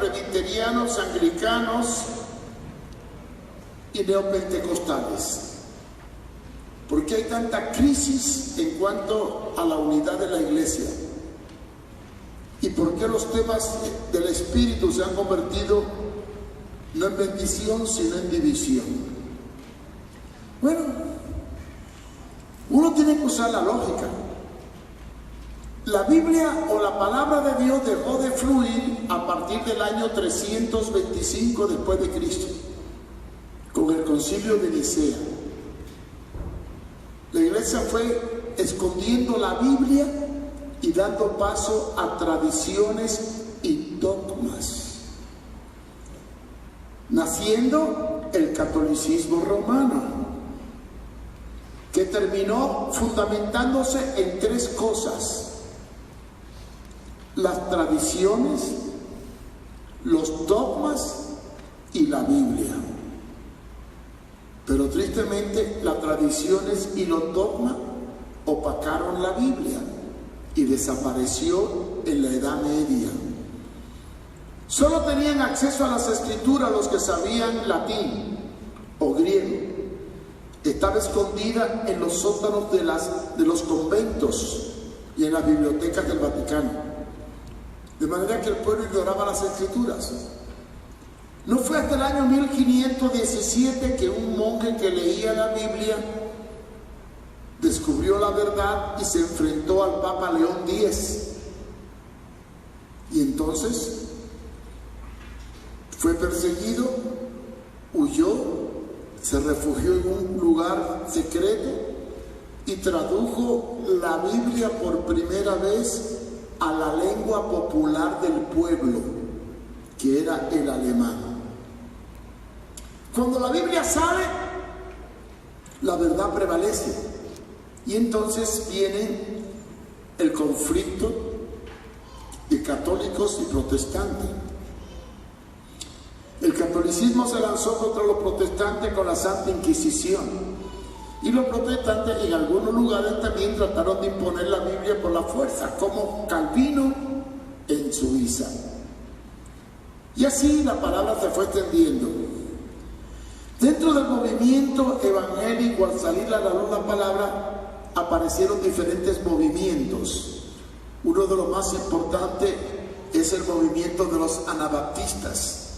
presbiterianos, anglicanos y neopentecostales. ¿Por qué hay tanta crisis en cuanto a la unidad de la iglesia? ¿Y por qué los temas del Espíritu se han convertido no en bendición, sino en división? Bueno, uno tiene que usar la lógica. La Biblia o la palabra de Dios dejó de fluir a partir del año 325 después de Cristo, con el concilio de Nicea. La iglesia fue escondiendo la Biblia y dando paso a tradiciones y dogmas, naciendo el catolicismo romano, que terminó fundamentándose en tres cosas: las tradiciones, los dogmas y la Biblia. Pero tristemente las tradiciones y los dogmas opacaron la Biblia y desapareció en la Edad Media. Solo tenían acceso a las escrituras los que sabían latín o griego. Estaba escondida en los sótanos de los conventos y en las bibliotecas del Vaticano. De manera que el pueblo ignoraba las escrituras. No fue hasta el año 1517 que un monje que leía la Biblia descubrió la verdad y se enfrentó al Papa León X. Y entonces fue perseguido, huyó, se refugió en un lugar secreto y tradujo la Biblia por primera vez a la lengua popular del pueblo, que era el alemán. Cuando la Biblia sale, la verdad prevalece. Y entonces viene el conflicto de católicos y protestantes. El catolicismo se lanzó contra los protestantes con la Santa Inquisición. Y los protestantes en algunos lugares también trataron de imponer la Biblia por la fuerza, como Calvino en Suiza. Y así la palabra se fue extendiendo. Dentro del movimiento evangélico, al salir a la luz la palabra, aparecieron diferentes movimientos. Uno de los más importantes es el movimiento de los anabaptistas,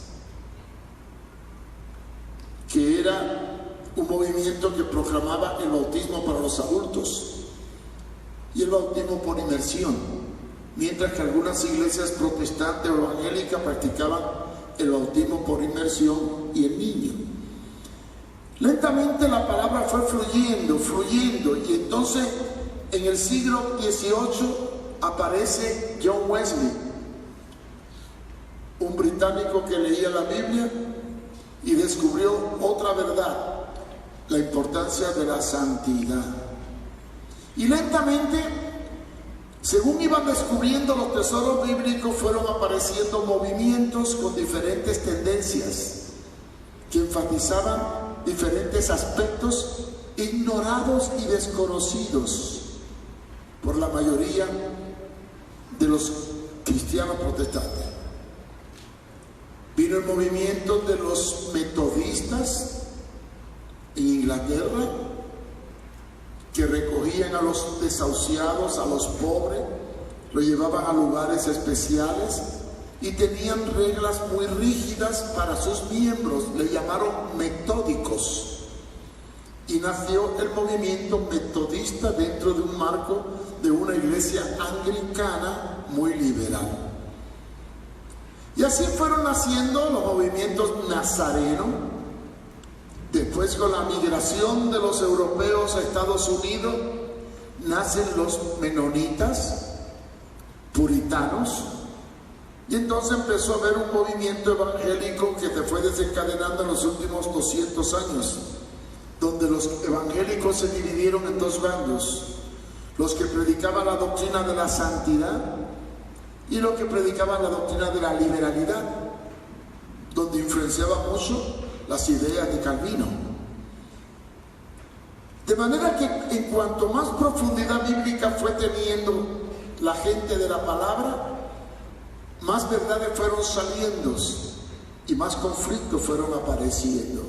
que era un movimiento que proclamaba el bautismo para los adultos y el bautismo por inmersión, mientras que algunas iglesias protestantes o evangélicas practicaban el bautismo por inmersión y el niño. Lentamente la palabra fue fluyendo, y entonces en el siglo XVIII aparece John Wesley, un británico que leía la Biblia y descubrió otra verdad: la importancia de la santidad. Y lentamente, según iban descubriendo los tesoros bíblicos, fueron apareciendo movimientos con diferentes tendencias que enfatizaban diferentes aspectos ignorados y desconocidos por la mayoría de los cristianos protestantes. Vino el movimiento de los metodistas en Inglaterra, que recogían a los desahuciados, a los pobres, los llevaban a lugares especiales y tenían reglas muy rígidas para sus miembros. Le llamaron metódicos, y nació el movimiento metodista dentro de un marco de una iglesia anglicana muy liberal. Y así fueron naciendo los movimientos nazarenos. Después, con la migración de los europeos a Estados Unidos, nacen los menonitas, puritanos, y entonces empezó a haber un movimiento evangélico que se fue desencadenando en los últimos 200 años, donde los evangélicos se dividieron en dos bandos: los que predicaban la doctrina de la santidad y los que predicaban la doctrina de la liberalidad, donde influenciaba mucho las ideas de Calvino. De manera que en cuanto más profundidad bíblica fue teniendo la gente de la palabra, más verdades fueron saliendo y más conflictos fueron apareciendo.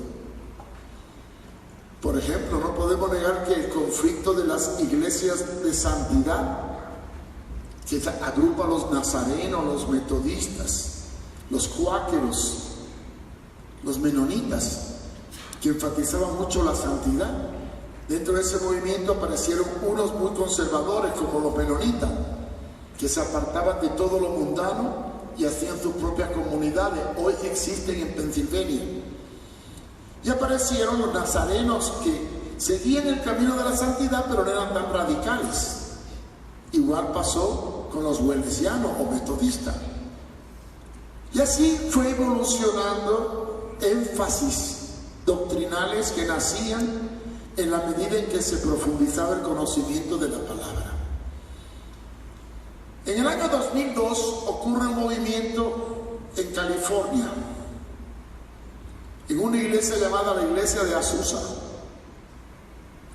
Por ejemplo, no podemos negar que el conflicto de las iglesias de santidad, que agrupa a los nazarenos, los metodistas, los cuáqueros, los menonitas, que enfatizaban mucho la santidad. Dentro de ese movimiento aparecieron unos muy conservadores, como los menonitas, que se apartaban de todo lo mundano y hacían sus propias comunidades. Hoy existen en Pensilvania. Y aparecieron los nazarenos, que seguían el camino de la santidad, pero no eran tan radicales. Igual pasó con los wellesianos o metodistas. Y así fue evolucionando énfasis doctrinales que nacían en la medida en que se profundizaba el conocimiento de la palabra. En el año 2002 ocurre un movimiento en California, en una iglesia llamada la iglesia de Azusa.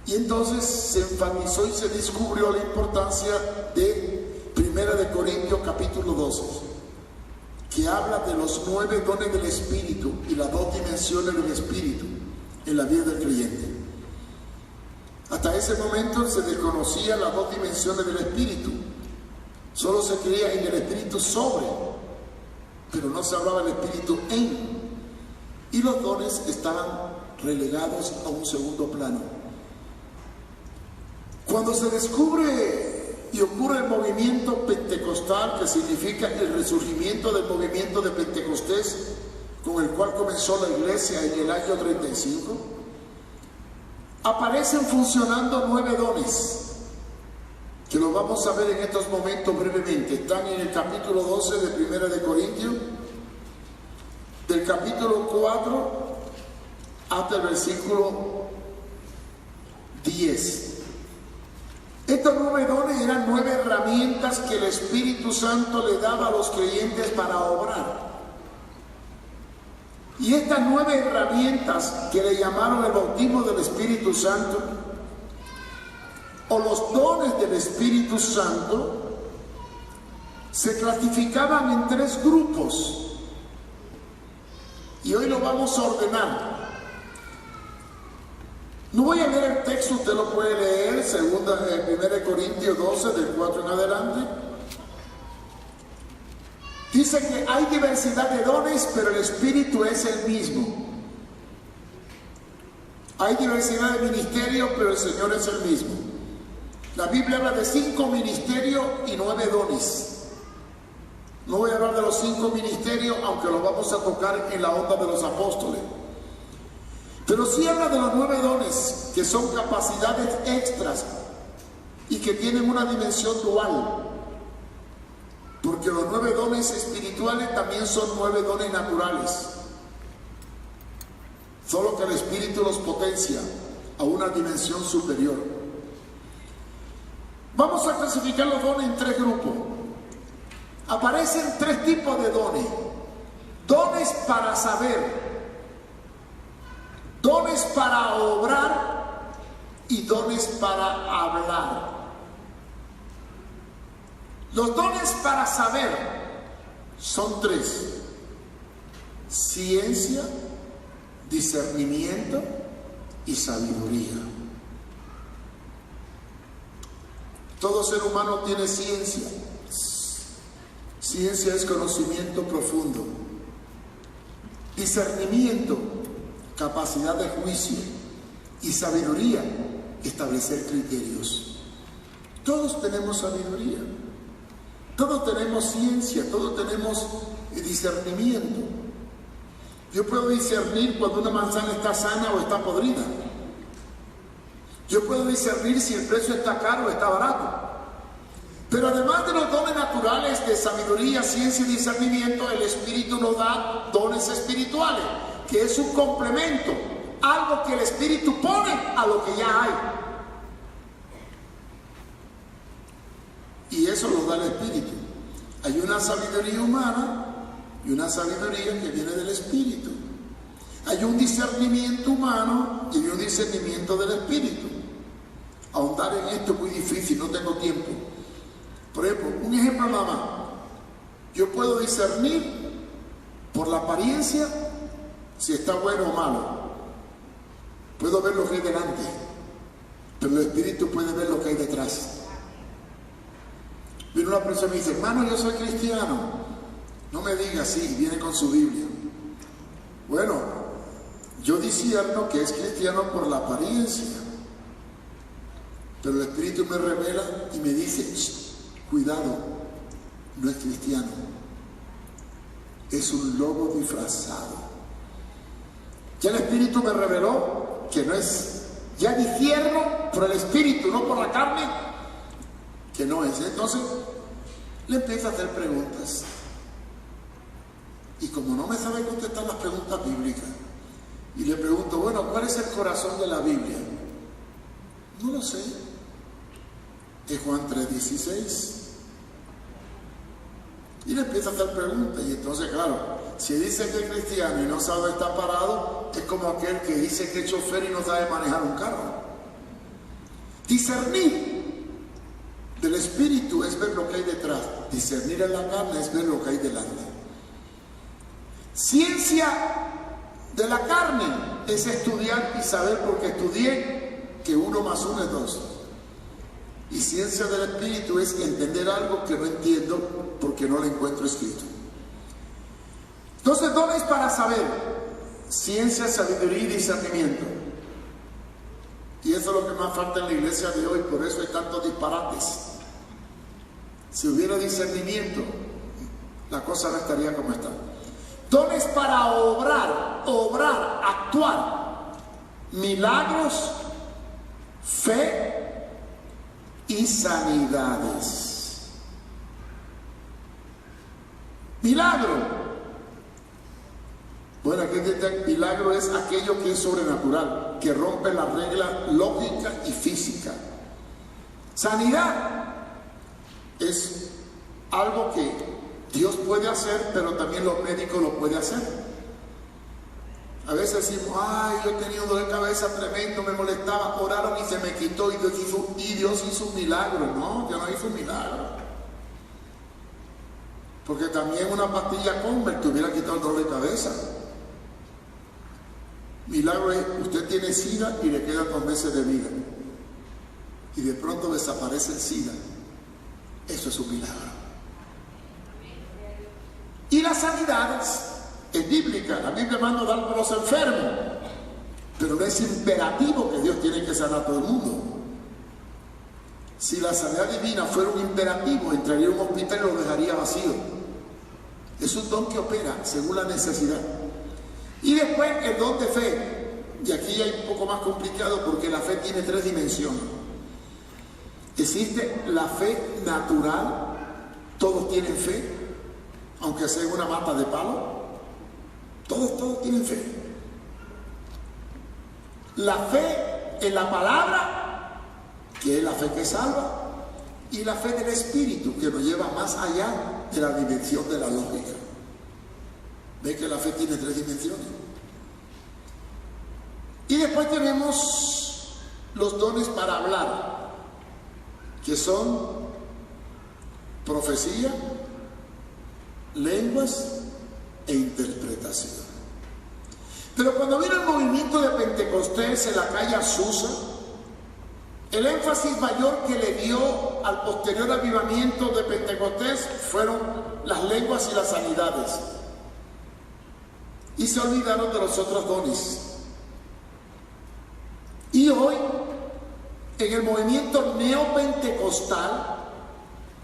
Y entonces se enfatizó y se descubrió la importancia de 1 Corintios capítulo 12, que habla de los 9 dones del Espíritu y las 2 dimensiones del Espíritu en la vida del creyente. Hasta ese momento se desconocían las 2 dimensiones del Espíritu. Solo se creía en el Espíritu sobre, pero no se hablaba del Espíritu en. Y los dones estaban relegados a un segundo plano. Cuando se descubre y ocurre el movimiento pentecostal, que significa el resurgimiento del movimiento de Pentecostés, con el cual comenzó la iglesia en el año 35, aparecen funcionando 9 dones, que los vamos a ver en estos momentos brevemente. Están en el capítulo 12 de 1 de Corintios, del capítulo 4 hasta el versículo 10. Estos 9 dones eran 9 herramientas que el Espíritu Santo le daba a los creyentes para obrar. Y estas 9 herramientas que le llamaron el bautismo del Espíritu Santo, o los dones del Espíritu Santo, se clasificaban en 3 grupos. Y hoy lo vamos a ordenar. No voy a leer el texto, usted lo puede leer, 1 Corintios 12, del 4 en adelante. Dice que hay diversidad de dones, pero el Espíritu es el mismo. Hay diversidad de ministerios, pero el Señor es el mismo. La Biblia habla de 5 ministerios y 9 dones. No voy a hablar de los 5 ministerios, aunque los vamos a tocar en la onda de los apóstoles. Pero sí habla de los 9 dones, que son capacidades extras y que tienen una dimensión dual. Porque los 9 dones espirituales también son 9 dones naturales. Solo que el Espíritu los potencia a una dimensión superior. Vamos a clasificar los dones en 3 grupos. Aparecen 3 tipos de dones. Dones para saber, dones para obrar y dones para hablar. Los dones para saber son 3: ciencia, discernimiento y sabiduría. Todo ser humano tiene ciencia. Ciencia es conocimiento profundo. Discernimiento, capacidad de juicio. Y sabiduría, establecer criterios. Todos tenemos sabiduría. Todos tenemos ciencia, todos tenemos discernimiento. Yo puedo discernir cuando una manzana está sana o está podrida. Yo puedo discernir si el precio está caro o está barato. Pero además de los dones naturales de sabiduría, ciencia y discernimiento, el Espíritu nos da dones espirituales, que es un complemento, algo que el Espíritu pone a lo que ya hay. Y eso lo da el Espíritu. Hay una sabiduría humana y una sabiduría que viene del Espíritu. Hay un discernimiento humano y un discernimiento del Espíritu. Ahondar en esto es muy difícil, no tengo tiempo. Por ejemplo, un ejemplo nada más. Yo puedo discernir por la apariencia si está bueno o malo. Puedo ver lo que hay delante, pero el espíritu puede ver lo que hay detrás. Viene una persona y me dice, hermano, yo soy cristiano. No me diga así, viene con su Biblia. Bueno, yo discierno que es cristiano por la apariencia, pero el espíritu me revela y me dice, cuidado, no es cristiano, es un lobo disfrazado. Ya el espíritu me reveló que no es, ya discierno por el espíritu, no por la carne, que no es. Entonces le empiezo a hacer preguntas, y como no me sabe contestar las preguntas bíblicas, y le pregunto, bueno, ¿cuál es el corazón de la Biblia? No lo sé. Es Juan 3:16. Y le empiezo a hacer preguntas, y entonces, claro, si dice que es cristiano y no sabe dónde está parado, es como aquel que dice que es chofer y no sabe manejar un carro. Discernir del espíritu es ver lo que hay detrás. Discernir en la carne es ver lo que hay delante. Ciencia de la carne es estudiar y saber, porque estudié que 1 más 1 es 2. Y ciencia del espíritu es entender algo que no entiendo porque no lo encuentro escrito. Entonces, dones para saber: ciencia, sabiduría y discernimiento. Y eso es lo que más falta en la iglesia de hoy, por eso hay tantos disparates. Si hubiera discernimiento, la cosa no estaría como está. Dones para obrar, actuar, milagros, fe y sanidades. Milagro. Bueno, aquí dice, milagro es aquello que es sobrenatural, que rompe la regla lógica y física. Sanidad es algo que Dios puede hacer, pero también los médicos lo pueden hacer. A veces decimos, ay, yo he tenido dolor de cabeza tremendo, me molestaba, oraron y se me quitó, y Dios hizo un milagro. No, Dios no hizo un milagro. Porque también una pastilla Convert te hubiera quitado el dolor de cabeza. Milagro es, usted tiene SIDA y le quedan 2 meses de vida, y de pronto desaparece el SIDA. Eso es un milagro. Y las sanidades es bíblica. La Biblia manda a dar por los enfermos, pero no es imperativo que Dios tiene que sanar a todo el mundo. Si la sanidad divina fuera un imperativo, entraría a un hospital y lo dejaría vacío. Es un don que opera según la necesidad. Y después el don de fe. Y aquí hay un poco más complicado, porque la fe tiene 3 dimensiones. Existe la fe natural, todos tienen fe, aunque sea una mata de palo, todos tienen fe. La fe en la palabra, que es la fe que salva, y la fe del espíritu, que nos lleva más allá de la dimensión de la lógica. ¿Ve que la fe tiene 3 dimensiones? Y después tenemos los dones para hablar, que son profecía, lenguas e interpretación. Pero cuando vino el movimiento de Pentecostés en la calle Azusa, el énfasis mayor que le dio al posterior avivamiento de Pentecostés fueron las lenguas y las sanidades, y se olvidaron de los otros dones. Y hoy, en el movimiento neopentecostal,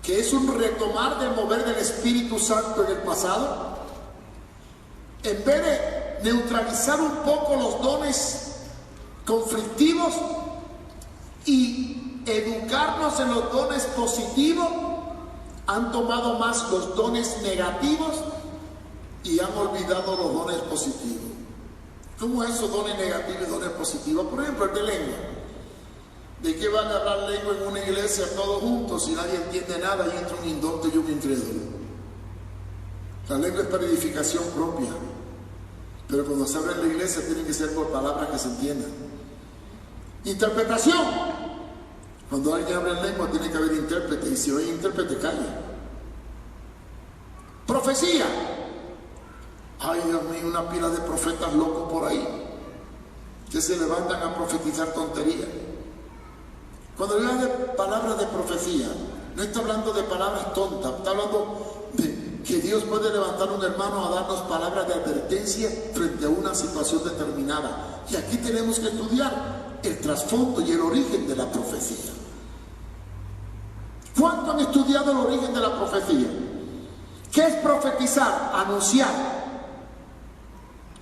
que es un retomar del mover del Espíritu Santo en el pasado, en vez de neutralizar un poco los dones conflictivos y educarnos en los dones positivos, han tomado más los dones negativos y han olvidado los dones positivos. ¿Cómo es esos dones negativos y dones positivos? Por ejemplo, el de lengua. ¿De qué van a hablar lengua en una iglesia todos juntos si nadie entiende nada y entra un indocto y un incrédulo? La lengua es para edificación propia, pero cuando se habla en la iglesia tiene que ser por palabras que se entiendan. Interpretación. Cuando alguien habla en lengua tiene que haber intérprete, y si no hay intérprete, calla. Profecía. Ay, Dios mío, una pila de profetas locos por ahí que se levantan a profetizar tonterías. Cuando habla de palabras de profecía, no está hablando de palabras tontas, está hablando de que Dios puede levantar un hermano a darnos palabras de advertencia frente a una situación determinada. Y aquí tenemos que estudiar el trasfondo y el origen de la profecía. ¿Cuánto han estudiado el origen de la profecía? ¿Qué es profetizar? Anunciar,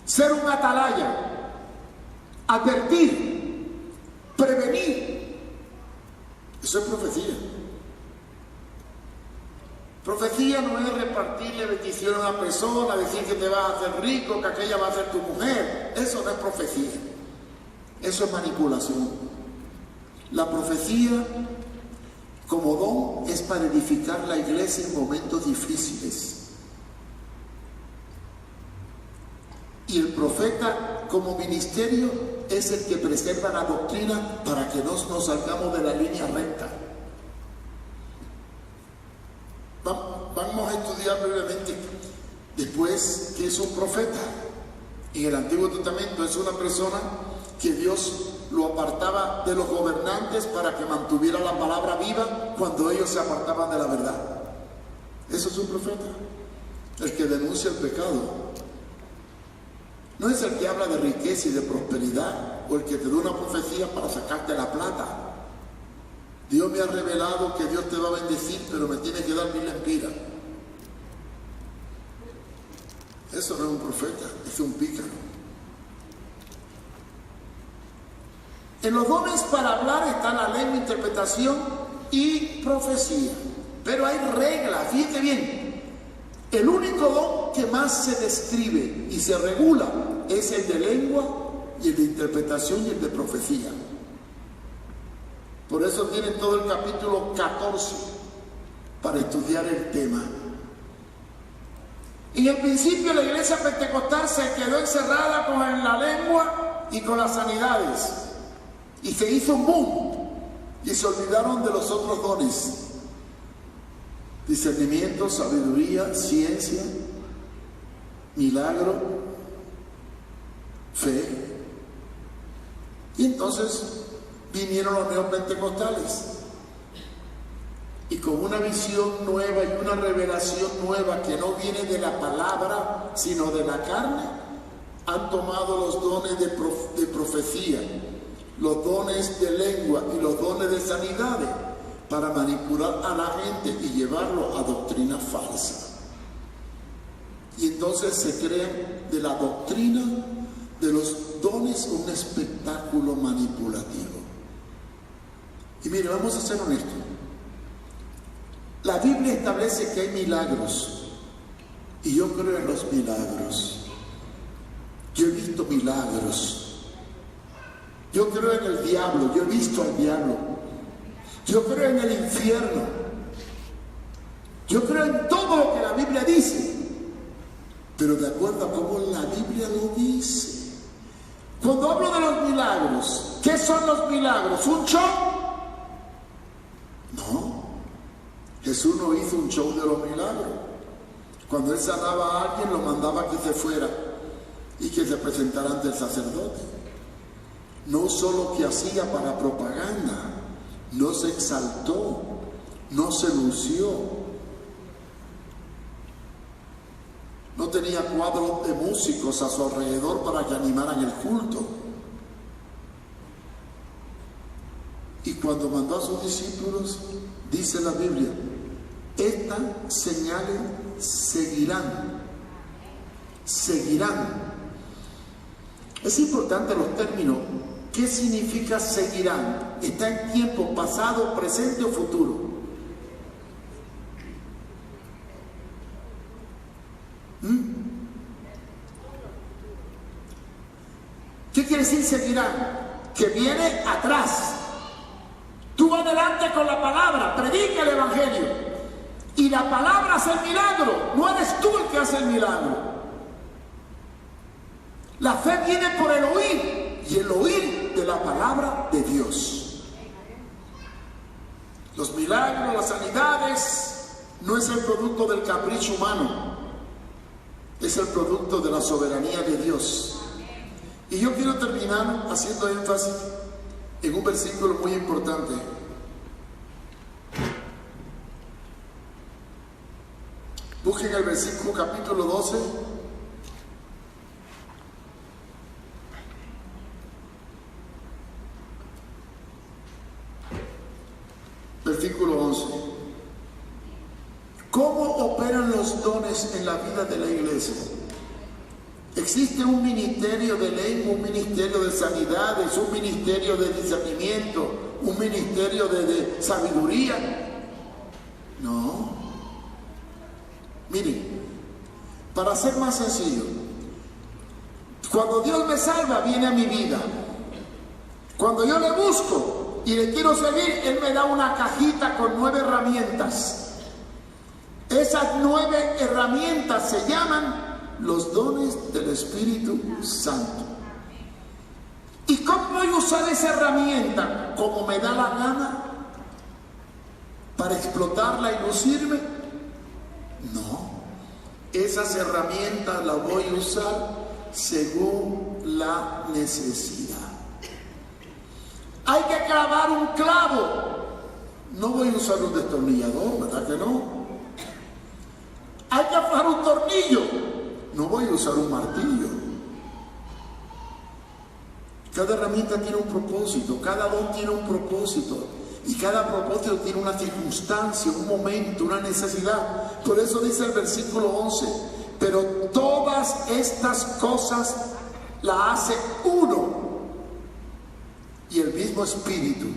ser un atalaya, advertir, prevenir. Eso es profecía. Profecía no es repartirle bendición a una persona, decir que te vas a hacer rico, que aquella va a ser tu mujer. Eso no es profecía. Eso es manipulación. La profecía como don es para edificar la iglesia en momentos difíciles. Y el profeta como ministerio es el que preserva la doctrina para que no nos salgamos de la línea recta. Vamos a estudiar brevemente después qué es un profeta. En el Antiguo Testamento es una persona que Dios lo apartaba de los gobernantes para que mantuviera la palabra viva cuando ellos se apartaban de la verdad. Eso es un profeta, el que denuncia el pecado. No es el que habla de riqueza y de prosperidad o el que te da una profecía para sacarte la plata. Dios me ha revelado que Dios te va a bendecir, pero me tiene que dar 1000 lempiras. Eso no es un profeta, es un pícaro. En los dones para hablar está la lengua, interpretación y profecía. Pero hay reglas, fíjate bien. El único don que más se describe y se regula es el de lengua y el de interpretación y el de profecía. Por eso tienen todo el capítulo 14 para estudiar el tema. En el principio la iglesia pentecostal se quedó encerrada con la lengua y con las sanidades. Y se hizo un boom. Y se olvidaron de los otros dones. Discernimiento, sabiduría, ciencia, milagro, fe. Y entonces vinieron los neopentecostales y con una visión nueva y una revelación nueva que no viene de la palabra sino de la carne, han tomado los dones de profecía, los dones de lengua y los dones de sanidades para manipular a la gente y llevarlo a doctrina falsa. Y entonces se crean de la doctrina de los dones un espectáculo manipulativo. Y mire, vamos a ser honestos. La Biblia establece que hay milagros. Y yo creo en los milagros. Yo he visto milagros. Yo creo en el diablo. Yo he visto al diablo. Yo creo en el infierno. Yo creo en todo lo que la Biblia dice. Pero de acuerdo a cómo la Biblia lo dice. Cuando hablo de los milagros, ¿qué son los milagros? ¿Un show? No, Jesús no hizo un show de los milagros. Cuando Él sanaba a alguien, lo mandaba a que se fuera y que se presentara ante el sacerdote. No usó lo que hacía para propaganda, no se exaltó, no se lució. No tenía cuadros de músicos a su alrededor para que animaran el culto. Y cuando mandó a sus discípulos, dice la Biblia, estas señales seguirán. Seguirán. Es importante los términos. ¿Qué significa seguirán? ¿Está en tiempo pasado, presente o futuro? ¿Qué quiere decir seguirán? Que viene atrás. Tú adelante con la palabra, predica el evangelio. Y la palabra hace el milagro. No eres tú el que hace el milagro. La fe viene por el oír. Y el oír de la palabra de Dios. Los milagros, las sanidades, no es el producto del capricho humano. es el producto de la soberanía de Dios. Y yo quiero terminar haciendo énfasis en un versículo muy importante. Busquen el versículo capítulo 12. Versículo 11. ¿Cómo operan los dones en la vida de la iglesia? ¿Existe un ministerio de lengua, un ministerio de sanidades, un ministerio de discernimiento, un ministerio de sabiduría? No. Miren, para ser más sencillo, cuando Dios me salva, viene a mi vida. Cuando yo le busco y le quiero seguir, Él me da una cajita con 9 herramientas. Esas 9 herramientas se llaman los dones del Espíritu Santo. ¿Y cómo voy a usar esa herramienta? ¿Como me da la gana? ¿Para explotarla y lucirme? No. Esas herramientas las voy a usar según la necesidad. Hay que clavar un clavo. No voy a usar un destornillador, ¿verdad que no? Hay que afanar un tornillo. No voy a usar un martillo. Cada herramienta tiene un propósito, cada don tiene un propósito. Y cada propósito tiene una circunstancia, un momento, una necesidad. Por eso dice el versículo 11, pero todas estas cosas las hace uno y el mismo Espíritu.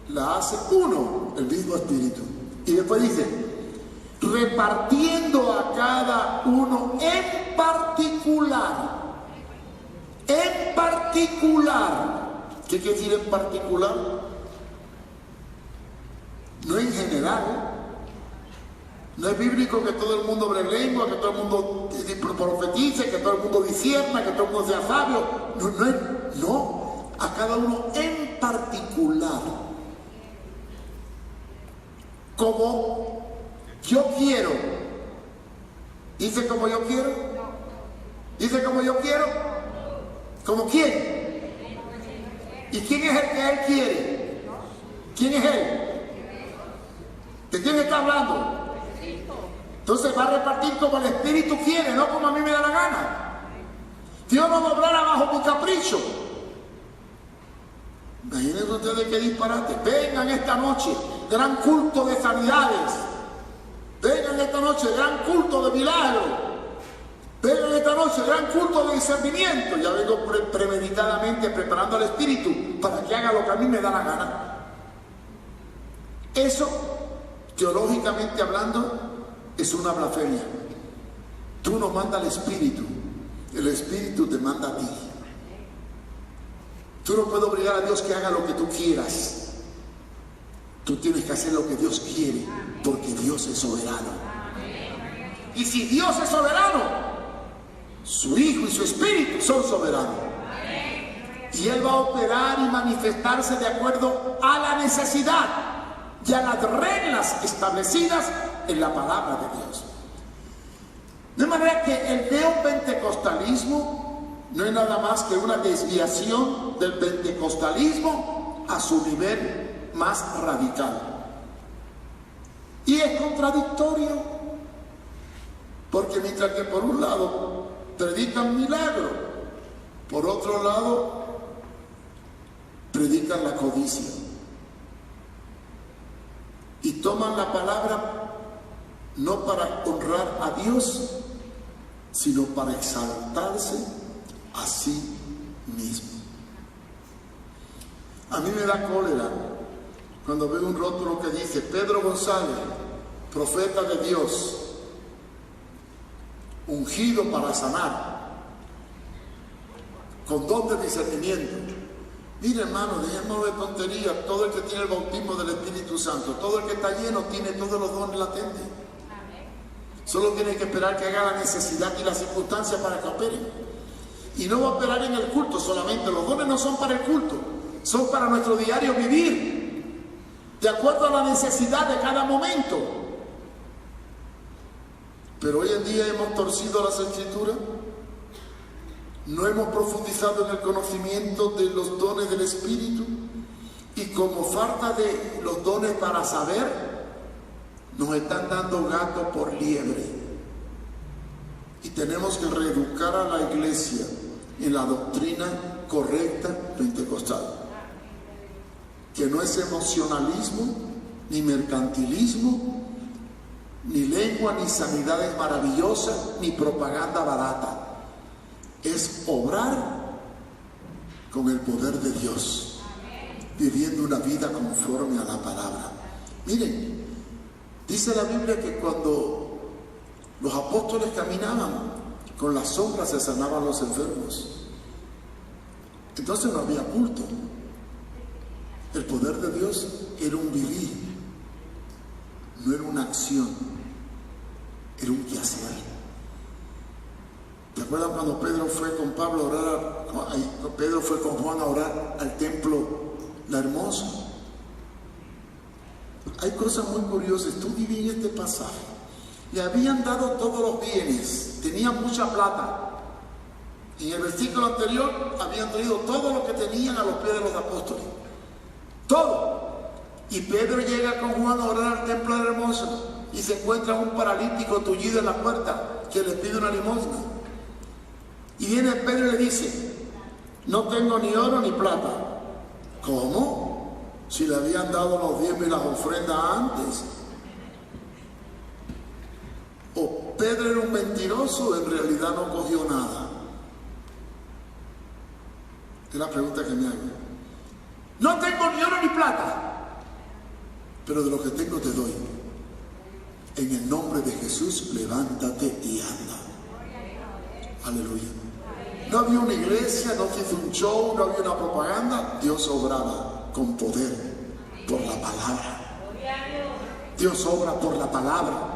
La hace uno, el mismo Espíritu. Y después dice, repartiendo a cada uno en particular. En particular. ¿Qué quiere decir en particular? No en general. No es bíblico que todo el mundo hable lengua, que todo el mundo profetice, que todo el mundo discierna, que todo el mundo sea sabio. No. A cada uno en particular. Como yo quiero. ¿Dice como yo quiero? ¿Dice como yo quiero? ¿Como quién? ¿Y quién es el que Él quiere? ¿Quién es Él? ¿De quién está hablando? Entonces va a repartir como el Espíritu quiere, no como a mí me da la gana. Dios no va a obrar bajo mi capricho. Imagínense ustedes qué disparate. Vengan esta noche, gran culto de sanidades. Vengan esta noche, gran culto de milagros. Vengan esta noche, gran culto de discernimiento. Ya vengo premeditadamente preparando al Espíritu para que haga lo que a mí me da la gana. Eso, teológicamente hablando, es una blasfemia. Tú no mandas al Espíritu, el Espíritu te manda a ti. Tú no puedes obligar a Dios que haga lo que tú quieras. Tú tienes que hacer lo que Dios quiere, porque Dios es soberano. Y si Dios es soberano, su Hijo y su Espíritu son soberanos. Y Él va a operar y manifestarse de acuerdo a la necesidad y a las reglas establecidas en la palabra de Dios. De manera que el neopentecostalismo no es nada más que una desviación del pentecostalismo a su nivel más radical. Y es contradictorio, porque mientras que por un lado predican milagro, por otro lado predican la codicia y toman la palabra no para honrar a Dios, sino para exaltarse a sí mismo. A mí me da cólera cuando veo un rótulo que dice Pedro González, profeta de Dios, ungido para sanar, con don de discernimiento. Mire, hermano, dejémonos de tonterías. Todo el que tiene el bautismo del Espíritu Santo, todo el que está lleno, tiene todos los dones latentes. Solo tiene que esperar que haga la necesidad y la circunstancia para que opere. Y no va a operar en el culto solamente. Los dones no son para el culto, son para nuestro diario vivir, de acuerdo a la necesidad de cada momento. Pero hoy en día hemos torcido las Escrituras, no hemos profundizado en el conocimiento de los dones del Espíritu, y como falta de los dones para saber, nos están dando gato por liebre. Y tenemos que reeducar a la iglesia en la doctrina correcta pentecostal, que no es emocionalismo, ni mercantilismo, ni lengua, ni sanidades maravillosas, ni propaganda barata. Es obrar con el poder de Dios, viviendo una vida conforme a la palabra. Miren, dice la Biblia que cuando los apóstoles caminaban, con la sombra se sanaban los enfermos. Entonces no había culto. El poder de Dios era un vivir, no era una acción, era un quehacer. ¿Te acuerdas cuando Pedro fue con Pablo a orar? Pedro fue con Juan a orar al templo La Hermosa. Hay cosas muy curiosas. Tú viví en este pasaje. Le habían dado todos los bienes, tenían mucha plata. En el versículo anterior habían traído todo lo que tenían a los pies de los apóstoles. Todo. Y Pedro llega con Juan a orar al templo de La Hermosa y se encuentra un paralítico tullido en la puerta que le pide una limosna. Y viene Pedro y le dice: no tengo ni oro ni plata. ¿Cómo? Si le habían dado los diezmos y las ofrendas antes. O Pedro era un mentiroso, en realidad no cogió nada. Es la pregunta que me hago. No tengo ni oro ni plata, pero de lo que tengo te doy. En el nombre de Jesús, levántate y anda. Aleluya. No había una iglesia, no se hizo un show, no había una propaganda. Dios obraba con poder por la palabra. Dios obra por la palabra.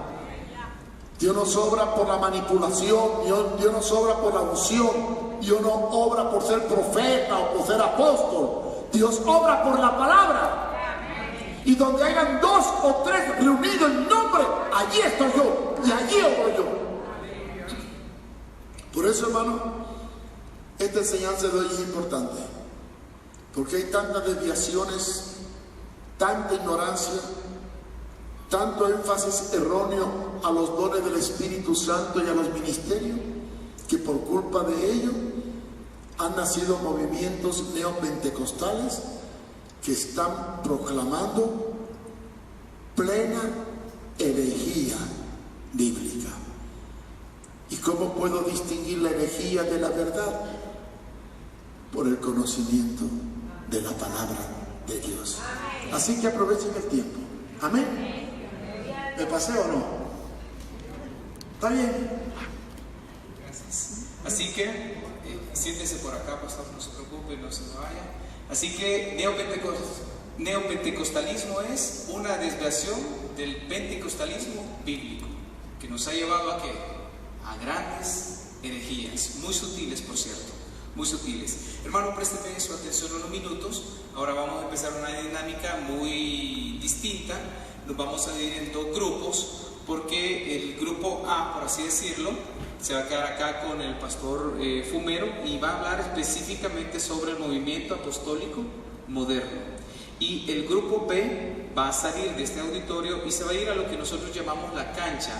Dios no obra por la manipulación. Dios no obra por la unción. Dios no obra por ser profeta o por ser apóstol. Dios obra por la palabra. Y donde hayan 2 o 3 reunidos en nombre, allí estoy yo y allí obro yo. Por eso, hermano, esta enseñanza de hoy es importante, porque hay tantas desviaciones, tanta ignorancia, tanto énfasis erróneo a los dones del Espíritu Santo y a los ministerios, que por culpa de ello han nacido movimientos neopentecostales que están proclamando plena herejía bíblica. ¿Y cómo puedo distinguir la herejía de la verdad? Por el conocimiento de la palabra de Dios. Así que aprovechen el tiempo. Amén. ¿Me pasé o no? ¿Está bien? Gracias. Así que siéntese por acá, pastor, no se preocupe, no se me vaya. Así que neopentecostalismo es una desviación del pentecostalismo bíblico, que nos ha llevado a ¿qué? A grandes herejías, muy sutiles, por cierto, muy sutiles. Hermano, présteme su atención unos minutos. Ahora vamos a empezar una dinámica muy distinta. Nos vamos a dividir en 2 grupos, porque el grupo A, por así decirlo, se va a quedar acá con el pastor Fumero y va a hablar específicamente sobre el movimiento apostólico moderno. Y el grupo B va a salir de este auditorio y se va a ir a lo que nosotros llamamos la cancha